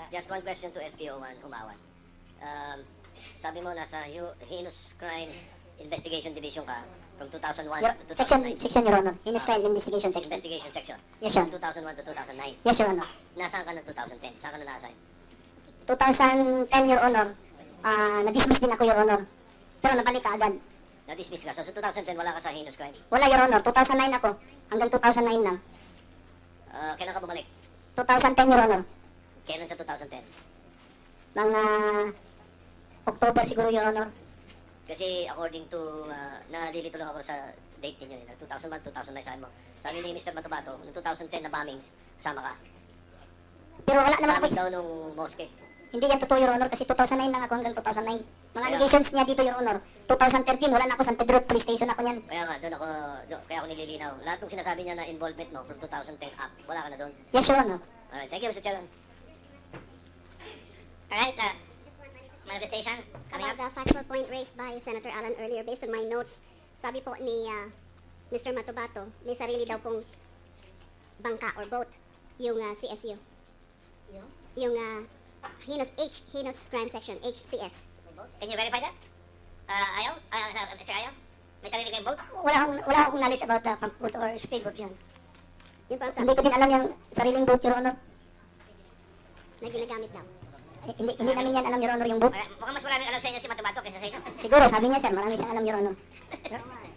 Just one question to SPO1, Humawan. Sabi mo nasa Heinous Crime Investigation Division ka from 2001 to 2009. Section, Your Honor. Heinous Crime Investigation Section. Investigation Section. Yes, Your From Honor. 2001 to 2009. Yes, Your Honor. Nasaan ka ng 2010? Saan ka na na-assign? 2010, Your Honor. Na-dismiss din ako, Your Honor. Pero nabalik ka agad. Na-dismiss ka. So, 2010 wala ka sa Heinous Crime. Wala, Your Honor. 2009 ako. Hanggang 2009 lang. Kailan ka bumalik? 2010, Your Honor. Kailan sa 2010? Mga October siguro, Your Honor. Kasi according to, nalilito lang ako sa date ninyo, 2001, 2009 sabi mo. Sabi ni Mr. Matubato, noong 2010 na bombing, kasama ka. Pero wala naman Bombing ako. daw nung mosque. Hindi yan totoo, Your Honor, kasi 2009 lang ako hanggang 2009. Mga allegations niya dito, Your Honor. 2013, wala na ako San Pedro Police Station ako niyan. Kaya nga, kaya ako nililinaw. Lahat ng sinasabi niya na involvement mo from 2010 up, wala ka na doon. Yes, Your Honor. Alright, thank you, Mr. Chairman. Alright, manifestation coming About up. the factual point raised by Senator Alan earlier, based on my notes, sabi po ni Mr. Matubato, may sarili daw pong bangka or boat, yung CSU. Yung Heinous Crime Section, HCS. Can you verify that? Ayaw? Mr. Ayaw? May sarili kayong boat? Wala akong knowledge about the pump boat or speedboat yan. Yung pang Hindi ko din alam yung sariling boat, Your Honor. na ginagamit daw. Hindi namin yan alam, Your Honor, yung boat. Mukhang mas maraming alam sa inyo si Matubato kaysa sa inyo. Siguro, sabi niya, sir, marami siyang alam, Your Honor.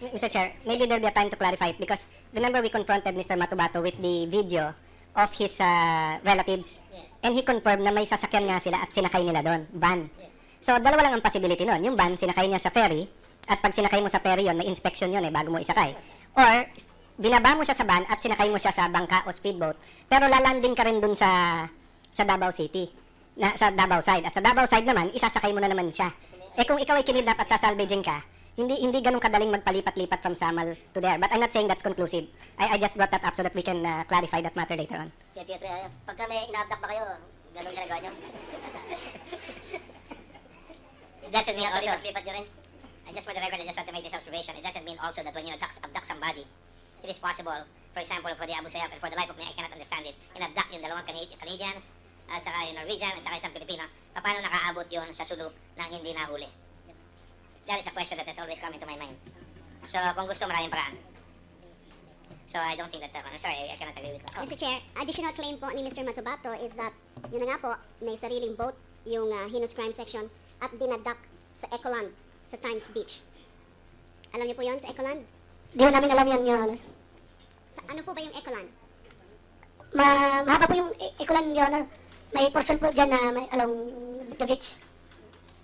Mr. Chair, maybe there'll be a time to clarify it because remember we confronted Mr. Matubato with the video of his relatives and he confirmed na may sasakyan nga sila at sinakay nila doon, van. So, dalawa lang ang possibility nun. Yung van, sinakay niya sa ferry at pag sinakay mo sa ferry yon, may inspection yun bago mo isakay. Or, binaba mo siya sa van at sinakay mo siya sa bangka o speedboat pero lalanding ka rin dun sa Davao City, sa Davao side. At sa Davao side naman, isasakay mo na naman siya. Eh kung ikaw ay kinidnap at sasalvaging ka, hindi ganun kadaling magpalipat-lipat from Samal to there. But I'm not saying that's conclusive. I just brought that up so that we can clarify that matter later on. Kaya Pietro, pagka may ina-abduct pa kayo, ganun ginagawa nyo. It doesn't mean also, lipat nyo rin. And just for the record, I just want to make this observation. It doesn't mean also that when you abduct somebody, it is possible, for example, for the Abu Sayyaf, and for the life of me, I cannot understand it, in-abduct yung dalawang Canadians, at saka yung Norwegian, at saka isang Pilipino, paano nakaabot yun sa sulok nang hindi nahuli? That is a question that has always come into my mind. So, kung gusto, maraming paraan. So, I don't think that, I'm sorry, I cannot agree with that. Mr. Chair, additional claim po ni Mr. Matubato is that, yun na nga po, may sariling boat, yung Heinous Crime Section, at dinadak sa Ecoland, sa Times Beach. Alam niyo po yun, sa Ecoland? Di namin alam yan, Your Honor. Ano po ba yung Ecoland? Mahaba po yung Ecoland, Your Honor. May portion po dyan na may along the beach.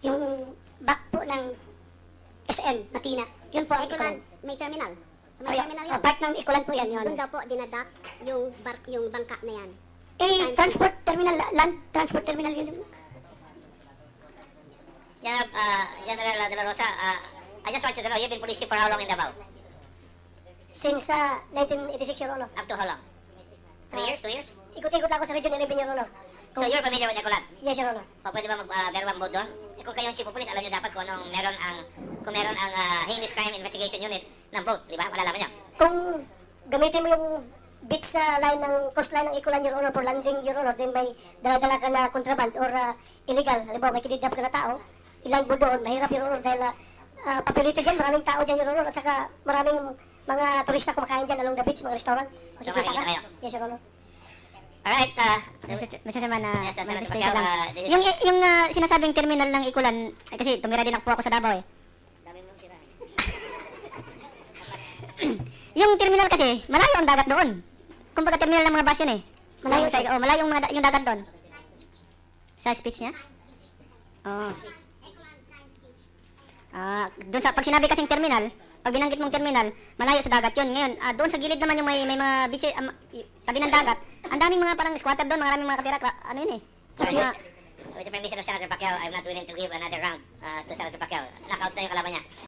Yung back po ng SM, Matina. Yun po ang Ecoland, Ecoland. may terminal. Sa may terminal yan. Part ng Ecoland po yan, Your Doon Honor. daw po dinadak yung bangka na yan. Eh, transport terminal, land transport terminal yun. General De La Rosa, I just want you to know, you've been police chief for how long in Davao? Since 1986, Your Honor. Up to how long? 3 years? 2 years? Ikot-ikot ako sa Region 11, Your Honor. So you're familiar with Ecoland? Yes, Your Honor. O pwede ba meron bang boat doon? Eh, kung kayo ang chief of police, alam nyo dapat kung meron ang Heinous Crime Investigation Unit ng boat, di ba? Malalaman nyo. Kung gamitin mo yung beach sa line ng coastline ng Ecoland, Your Honor, for landing, Your Honor, then may dala-dala ka na contraband or illegal. Halimbawa, may kinidnap ka na tao, ilan mo doon, mahirap, Your Honor, dahil populated dyan, maraming tao dyan, Your Honor, at saka maraming mga turista kumakain dyan along the beach, mga restaurant. So makikita kayo? Yes, Your Honor. Alright, Mr. Chairman, yes, Senator manifestation Pacquiao, lang. this is- Yung sinasabing terminal ng Ikulan, kasi tumira din ako sa Davao eh. dami mong sira. Yung terminal kasi, malayo ang dagat doon. Kumbaga terminal ng mga bus yun eh. Malayo yung dagat doon. Sa speech niya? Oh. Doon sa pag sinabi kasing terminal, pag binanggit mong terminal, malayo sa dagat yun. Ngayon, doon sa gilid naman yung may mga beach, tabi ng dagat. Ang daming mga parang squatter doon, maraming mga katira, ano yun eh. Alright. With the permission of Senator Pacquiao, I'm not willing to give another round to Senator Pacquiao. Knockout na yung kalaban niya.